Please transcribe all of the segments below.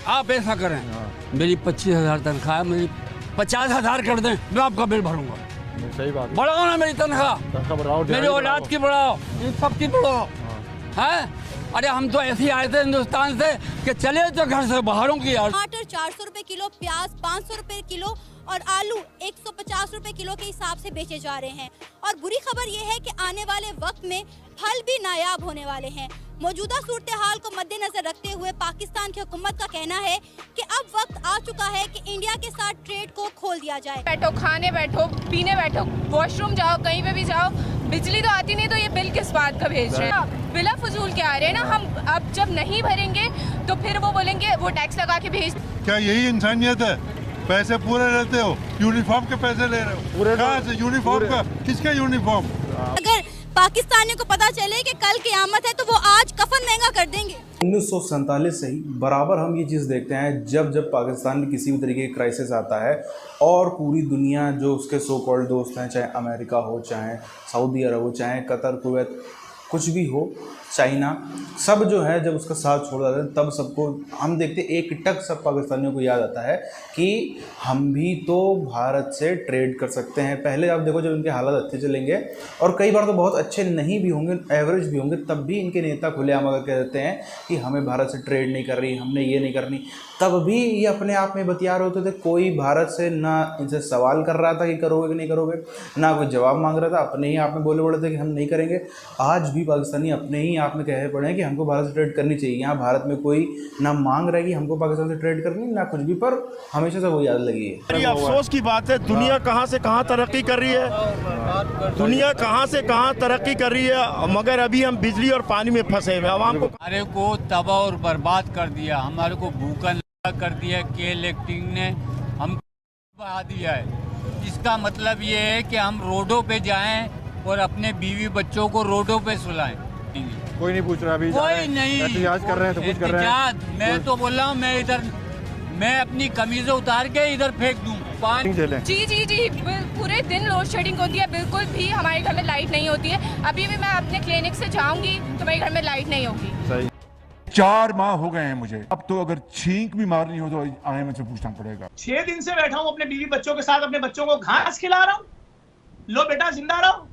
आप ऐसा करें, मेरी 25,000 तनख्वाह है, मेरी 50,000 कर दें, मैं आपका बिल भरूंगा। सही बात, बढ़ाओ ना मेरी तनख्वाह, बढ़ाओ, मेरी औलाद की बढ़ाओ, इन सब की बढ़ाओ। है अरे हम तो ऐसे ही आए थे हिंदुस्तान से कि चले तो घर से बाहरों की यार। टमाटर 400 रुपए किलो, प्याज 500 रुपए किलो और आलू 150 रुपए किलो के हिसाब से बेचे जा रहे हैं। और बुरी खबर ये है कि आने वाले वक्त में फल भी नायाब होने वाले हैं। मौजूदा सूरत हाल को मद्देनजर रखते हुए पाकिस्तान की हुकूमत का कहना है कि अब वक्त आ चुका है कि इंडिया के साथ ट्रेड को खोल दिया जाए। बैठो, खाने बैठो, पीने बैठो, वॉशरूम जाओ, कहीं पे भी जाओ, बिजली तो आती नहीं, तो ये बिल किस बात का भेज रहे हैं? बिला फजूल के आ रहे हैं ना। हम अब जब नहीं भरेंगे तो फिर वो बोलेंगे वो टैक्स लगा के भेज। क्या यही इंसानियत है? पैसे पूरे रहते हो, यूनिफॉर्म के पैसे ले रहे हो पूरे, कहाँ से यूनिफॉर्म का? किसका यूनिफॉर्म? अगर पाकिस्तानियों को पता चले कि कल क़यामत है तो वो आज कफन महंगा कर देंगे। 1947 से ही बराबर हम ये चीज़ देखते हैं, जब जब पाकिस्तान में किसी भी तरीके का क्राइसिस आता है और पूरी दुनिया जो उसके सो कॉल्ड दोस्त हैं, चाहे अमेरिका हो, चाहे सऊदी अरब हो, चाहे कतर, कुवैत, कुछ भी हो, चाइना, सब जो है जब उसका साथ छोड़ देते हैं तब सबको हम देखते एक टक सब पाकिस्तानियों को याद आता है कि हम भी तो भारत से ट्रेड कर सकते हैं। पहले आप देखो जब इनके हालात अच्छे चलेंगे और कई बार तो बहुत अच्छे नहीं भी होंगे, एवरेज भी होंगे, तब भी इनके नेता खुलेआम अगर कह देते हैं कि हमें भारत से ट्रेड नहीं कर रही, हमने ये नहीं करनी, तब भी ये अपने आप में बतिया रहे होते थे। कोई भारत से ना इनसे सवाल कर रहा था कि करोगे कि नहीं करोगे, ना कोई जवाब मांग रहा था, अपने ही आप में बोले पड़े थे कि हम नहीं करेंगे। आज भी पाकिस्तानी अपने ही आप में कहे पड़े हैं कि हमको भारत से ट्रेड करनी चाहिए। यहाँ भारत में कोई ना मांग रहा है कि हमको पाकिस्तान से ट्रेड करनी, ना कुछ भी, पर हमेशा से वो याद लगी है। ये अफसोस की बात है, दुनिया कहाँ से कहाँ तरक्की कर रही है, दुनिया कहाँ से कहाँ तरक्की कर रही है, मगर अभी हम बिजली और पानी में फंसे हुए। आवाम को हमारे को तबाह और बर्बाद कर दिया, हमारे को भूखा कर दिया। के इलेक्टिंग ने हम बढ़ा दिया है। इसका मतलब ये है कि हम रोडों पे जाएं और अपने बीवी बच्चों को रोडों पे सुलाएं। कोई नहीं पूछ रहा, अभी कोई नहीं एहतिजाज कर रहे हैं तो कुछ कर रहे हैं। मैं तो बोल रहा हूँ मैं अपनी कमीजें उतार के इधर फेंक दूँ। जी जी जी, पूरे दिन लोड शेडिंग होती है, बिल्कुल भी हमारे घर में लाइट नहीं होती है। अभी भी मैं अपने क्लिनिक से जाऊंगी तो मेरे घर में लाइट नहीं होगी। सही 4 माह हो गए हैं मुझे, अब तो अगर छींक भी मारनी हो तो IMF से पूछना पड़ेगा। 6 दिन से बैठा हूँ अपने बीवी बच्चों के साथ, अपने बच्चों को घास खिला रहा हूँ, लो बेटा जिंदा रहो।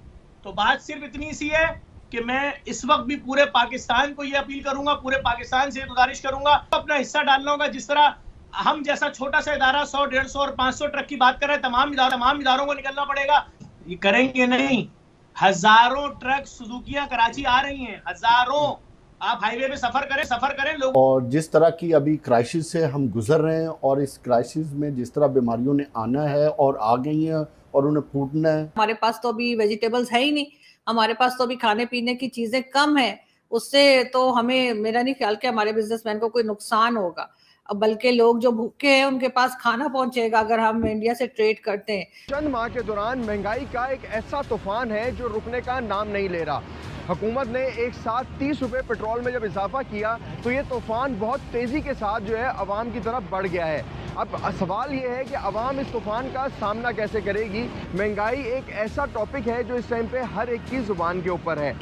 तो बात सिर्फ इतनी सी है कि मैं इस वक्त भी पूरे पाकिस्तान को ये अपील करूंगा, पूरे पाकिस्तान से गुजारिश करूंगा, अपना हिस्सा डालना होगा। जिस तरह हम जैसा छोटा सा इदारा 100, 150 और 500 ट्रक की बात कर रहे हैं, तमाम इदारों को निकलना पड़ेगा। ये करेंगे नहीं, हजारों ट्रक सुजुकियां कराची आ रही हैं, हजारों। आप हाईवे पे सफर करें लोग। और जिस तरह की अभी क्राइसिस से हम गुजर रहे हैं और इस क्राइसिस में जिस तरह बीमारियों ने आना है और आ गई हैं और उन्हें फूटना है। हमारे पास तो अभी वेजिटेबल्स है ही नहीं, हमारे पास तो अभी खाने पीने की चीजें कम है। उससे तो हमें, मेरा नहीं ख्याल कि हमारे बिजनेसमैन को कोई नुकसान होगा, बल्कि लोग जो भूखे हैं उनके पास खाना पहुंचेगा अगर हम इंडिया से ट्रेड करते हैं। चंद माह के दौरान महंगाई का एक ऐसा तूफान है जो रुकने का नाम नहीं ले रहा। हुकूमत ने एक साथ 30 रुपये पेट्रोल में जब इजाफा किया तो ये तूफान बहुत तेज़ी के साथ जो है अवाम की तरफ बढ़ गया है। अब सवाल ये है कि अवाम इस तूफान का सामना कैसे करेगी। महंगाई एक ऐसा टॉपिक है जो इस टाइम पे हर एक की जुबान के ऊपर है।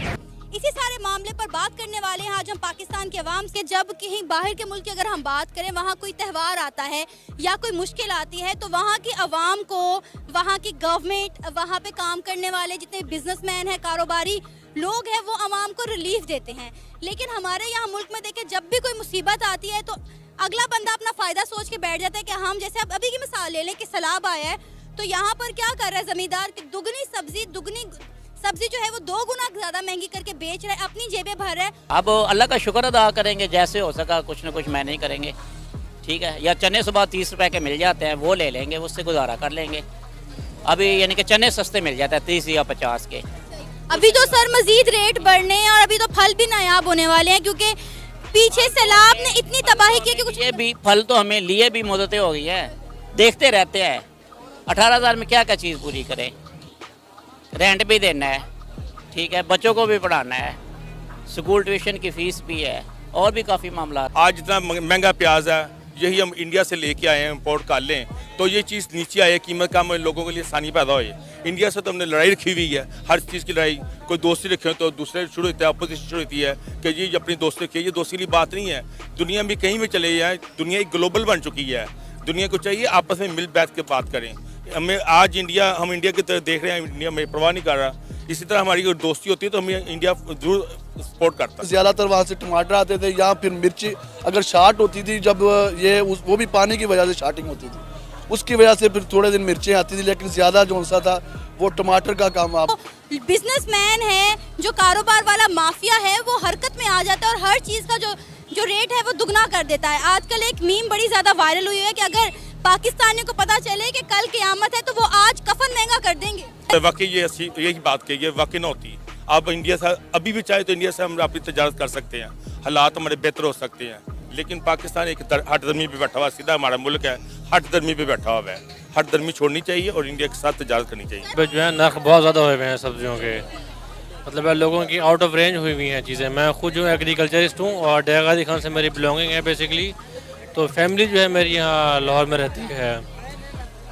इसी सारे मामले पर बात करने वाले हैं आज हम पाकिस्तान के अवाम से। जब कहीं बाहर के मुल्क की अगर हम बात करें, वहाँ कोई त्यौहार आता है या कोई मुश्किल आती है तो वहाँ की अवाम को, वहाँ की गवर्नमेंट, वहाँ पे काम करने वाले जितने बिजनेसमैन हैं, कारोबारी लोग हैं, वो अवाम को रिलीफ देते हैं। लेकिन हमारे यहाँ मुल्क में देखें, जब भी कोई मुसीबत आती है तो अगला बंदा अपना फायदा सोच के बैठ जाता है कि हम, जैसे अब अभी की मिसाल ले लें कि सैलाब आया है तो यहाँ पर क्या कर रहा है जमींदार की दुगनी सब्जी जो है वो 2 गुना ज्यादा महंगी करके बेच रहा है, अपनी जेबें भर रहा है। अब अल्लाह का शुक्र अदा करेंगे, जैसे हो सका कुछ न कुछ मैनेज करेंगे, ठीक है। या चने सुबह 30 रुपए के मिल जाते हैं, वो ले लेंगे, उससे गुजारा कर लेंगे। अभी यानी कि चने सस्ते मिल जाते हैं 30 या 50 के। अभी तो सर मजीद रेट बढ़ने हैं और अभी तो फल भी नायाब होने वाले हैं, क्योंकि पीछे सैलाब ने इतनी तबाही की कि कुछ ये भी फल तो हमें लिए भी मुद्दतें हो गई हैं, देखते रहते हैं। 18,000 में क्या क्या चीज़ पूरी करें, रेंट भी देना है, ठीक है, बच्चों को भी पढ़ाना है, स्कूल ट्यूशन की फीस भी है, और भी काफ़ी मामला। आज जितना महंगा प्याज है, यही हम इंडिया से लेके आए हैं, इम्पोर्ट कर लें तो ये चीज़ नीचे आए, कीमत कम, लोगों के लिए आसानी पैदा हो। इंडिया से तो हमने लड़ाई रखी हुई है, हर चीज़ की लड़ाई। कोई दोस्ती रखे तो दूसरे शुरू होते हैं, अपोजिशन शुरू होती है कि जी अपनी दोस्ती रखिए। ये दोस्ती की बात नहीं है। दुनिया में कहीं भी चले जाए, दुनिया एक ग्लोबल बन चुकी है। दुनिया को चाहिए आपस में मिल बैठ के बात करें। हमें आज हम इंडिया की तरफ देख रहे हैं, इंडिया में परवाह नहीं कर रहा। इसी तरह हमारी अगर दोस्ती होती है तो हमें इंडिया जरूर सपोर्ट करता है। ज़्यादातर वहाँ से टमाटर आते थे या फिर मिर्ची अगर शार्ट होती थी, जब वो भी पानी की वजह से शार्टिंग होती थी, उसकी वजह से फिर थोड़े दिन मिर्चें आती थी, लेकिन ज़्यादा जो सा था वो टमाटर का काम। आप बिजनेसमैन है, जो कारोबार वाला माफिया है, वो हरकत में आ जाता है और हर चीज़ का जो रेट है वो दुगना कर देता है। आजकल एक मीम बड़ी ज़्यादा वायरल हुई है कि अगर पाकिस्तानियों को पता चले कि कल क़यामत है तो वो आज कफन महंगा कर देंगे। वाकई यही बात कही है, वाकई ना होती। आप इंडिया से अभी भी चाहे तो इंडिया से हम अपनी तजारत कर सकते हैं, हालात हमारे बेहतर हो सकते हैं। लेकिन पाकिस्तान एक हट दर्मी पे बैठा हुआ, सीधा हमारा मुल्क है, हट दर्मी पे बैठा हुआ है। हट दर्मी छोड़नी चाहिए और इंडिया के साथ तजारत करनी चाहिए। जो है नर्क बहुत ज़्यादा हुए हैं सब्जियों के, मतलब लोगों की आउट ऑफ रेंज हुई हुई हैं चीज़ें। मैं खुद जो एग्रीकल्चरिस्ट हूँ और डेरा गाजी खान से मेरी बिलोंगिंग है बेसिकली। तो फैमिली जो है मेरी यहाँ लाहौर में रहती है।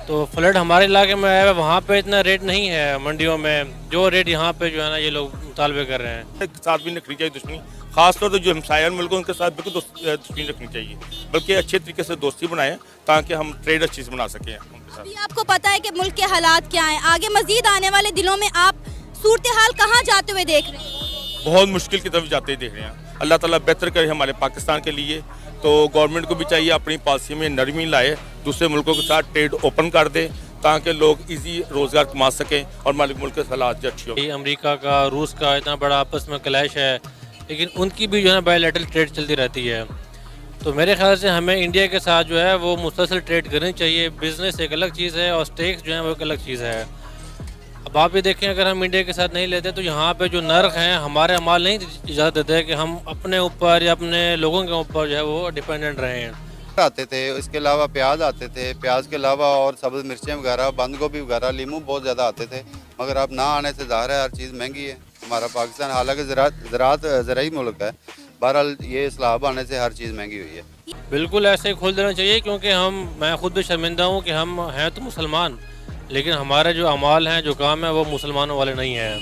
तो फ्लड हमारे इलाके में है, वहाँ पे इतना रेट नहीं है मंडियों में जो रेट यहाँ पे जो है ना ये लोग मुतालबे कर रहे हैं। साथ भी रखनी चाहिए दुश्मनी, खासतौर पर जो हमसाया मुल्क उनके साथ बिल्कुल दुश्मनी रखनी चाहिए, बल्कि अच्छे तरीके से दोस्ती बनाएं ताकि हम ट्रेड अच्छी से बना सकें उनके साथ। अभी आपको पता है कि मुल्क के हालात क्या हैं, आगे मजीद आने वाले दिनों में आप सूरत हाल कहाँ जाते हुए देख रहे हैं? बहुत मुश्किल की तरफ जाते ही देख रहे हैं। अल्लाह ताला बेहतर करे हमारे पाकिस्तान के लिए। तो गवर्नमेंट को भी चाहिए अपनी पॉलिसी में नरमी लाए, दूसरे मुल्कों के साथ ट्रेड ओपन कर दे ताकि लोग इजी रोज़गार कमा सकें और हमारे मुल्क के हालात अच्छी हो। अमेरिका का रूस का इतना बड़ा आपस में क्लैश है, लेकिन उनकी भी जो है ना बायलैटरल ट्रेड चलती रहती है। तो मेरे ख्याल से हमें इंडिया के साथ जो है वो मुसलसल ट्रेड करनी चाहिए। बिज़नेस एक अलग चीज़ है और स्टेक्स जो है वो एक अलग चीज़ है। अब आप ये देखें, अगर हम इंडिया के साथ नहीं लेते तो यहाँ पे जो नर्क हैं हमारे अमाल नहीं इजाज़त देते कि हम अपने ऊपर या अपने लोगों के ऊपर जो है वो डिपेंडेंट रहे हैं। आते थे, इसके अलावा प्याज आते थे, प्याज के अलावा और सब्ज़ मिर्चें वगैरह, बंद गोभी वगैरह, लीमू बहुत ज़्यादा आते थे। मगर अब ना आने से ज़ाहिर है हर चीज़ महंगी है। हमारा पाकिस्तान हालांकि ज़राई मुल्क है, बहरहाल ये इस्लाहब आने से हर चीज़ महंगी हुई है। बिल्कुल ऐसे ही खोल देना चाहिए, क्योंकि मैं खुद भी शर्मिंदा हूँ कि हम हैं तो मुसलमान, लेकिन हमारे जो अमाल हैं, जो काम है वो मुसलमानों वाले नहीं हैं।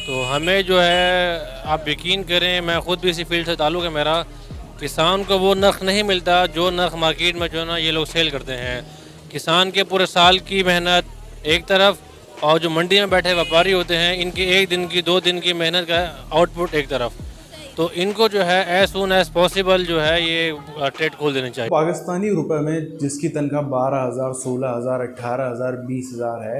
तो हमें जो है आप यकीन करें, मैं खुद भी इसी फील्ड से ताल्लुक़ है मेरा, किसान को वो नर्ख नहीं मिलता जो नर्ख मार्केट में जो है ना ये लोग सेल करते हैं। किसान के पूरे साल की मेहनत एक तरफ और जो मंडी में बैठे व्यापारी होते हैं इनकी एक दिन की 2 दिन की मेहनत का आउटपुट एक तरफ। तो इनको जो है एज सून एज पॉसिबल जो है ये ट्रेड खोल देनी चाहिए। पाकिस्तानी रुपए में जिसकी तनख्वाह 12,000, 16,000, 18,000, 20,000 है,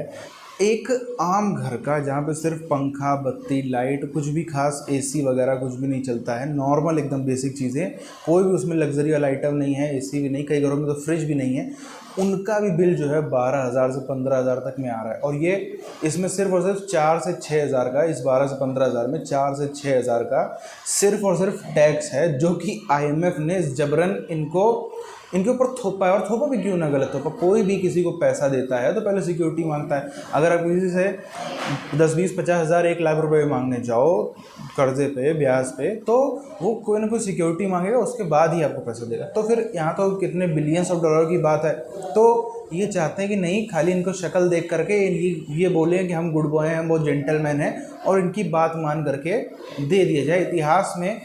एक आम घर का जहाँ पे सिर्फ पंखा, बत्ती, लाइट, कुछ भी खास एसी वगैरह कुछ भी नहीं चलता है, नॉर्मल एकदम बेसिक चीज़ें, कोई भी उसमें लग्जरी वाला आइटम नहीं है, एसी भी नहीं, कई घरों में तो फ्रिज भी नहीं है, उनका भी बिल जो है 12,000 से 15,000 तक में आ रहा है। और ये इसमें सिर्फ और सिर्फ 4 से 6,000 का, इस 12 से 15,000 में 4 से 6,000 का सिर्फ और सिर्फ टैक्स है, जो कि IMF ने जबरन इनके ऊपर थोपा है। और थोपा भी क्यों ना गलत थोपा, कोई भी किसी को पैसा देता है तो पहले सिक्योरिटी मांगता है। अगर आप किसी से 10, 20, 50,000, 1 लाख रुपए मांगने जाओ कर्जे पे, ब्याज पे, तो वो कोई ना कोई सिक्योरिटी मांगेगा, उसके बाद ही आपको पैसा देगा। तो फिर यहाँ तो कितने बिलियंस ऑफ डॉलर की बात है। तो ये चाहते हैं कि नहीं, खाली इनको शक्ल देख करके ये बोले कि हम गुड बॉय हैं, हम बहुत जेंटलमैन हैं, और इनकी बात मान करके दे दिया जाए। इतिहास में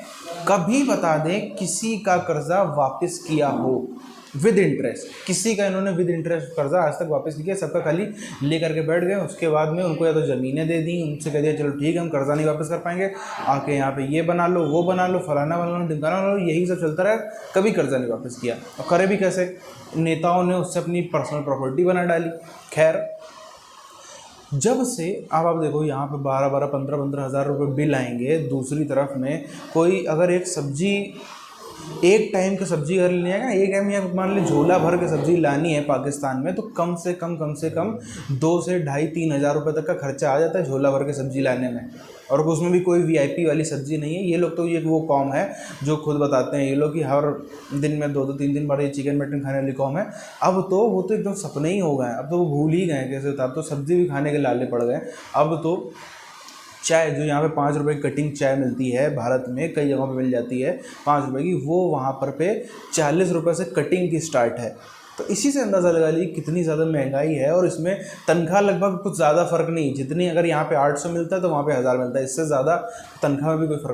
कभी बता दें किसी का कर्जा वापस किया हो विद इंटरेस्ट, किसी का इन्होंने विद इंटरेस्ट कर्जा आज तक वापस नहीं किया। सबका खाली ले करके बैठ गए, उसके बाद में उनको या तो ज़मीनें दे दी, उनसे कह दिया चलो ठीक है हम कर्जा नहीं वापस कर पाएंगे, आके यहाँ पे ये बना लो, वो बना लो, फलाना बना लो, ढिमकाना बना लो, यही सब चलता रहा। कभी कर्जा नहीं वापस किया, और करे भी कैसे, नेताओं ने उससे अपनी पर्सनल प्रॉपर्टी बना डाली। खैर, जब से अब आप देखो यहाँ पे 12-12, 15-15 हज़ार रुपये बिल आएंगे, दूसरी तरफ में कोई अगर एक सब्जी, एक टाइम की सब्जी अगर लेने आएगा, एक टाइम या मान ली झोला भर के सब्जी लानी है पाकिस्तान में, तो कम से कम 2 से 2.5-3 हज़ार रुपये तक का खर्चा आ जाता है झोला भर के सब्जी लाने में। और उसमें भी कोई VIP वाली सब्जी नहीं है। ये लोग तो, ये वो कौम है जो खुद बताते हैं ये लोग कि हर दिन में 2-2, 3 बार ये चिकन मटन खाने वाली कौम है। अब तो वो तो एकदम सपने ही हो गए हैं, अब तो वो भूल ही गए कैसे होता। अब तो सब्ज़ी भी खाने के लाले पड़ गए। अब तो चाय, जो यहाँ पे 5 रुपये की कटिंग चाय मिलती है भारत में, कई जगहों पे मिल जाती है 5 रुपये की, वो वहाँ पर पे 40 रुपये से कटिंग की स्टार्ट है। तो इसी से अंदाज़ा लगा लीजिए कितनी ज़्यादा महंगाई है। और इसमें तनख्वाह लगभग कुछ ज़्यादा फ़र्क नहीं, जितनी अगर यहाँ पे 800 मिलता है तो वहाँ पे 1000 मिलता है, इससे ज़्यादा तनख्वाह में भी कोई फ़र्क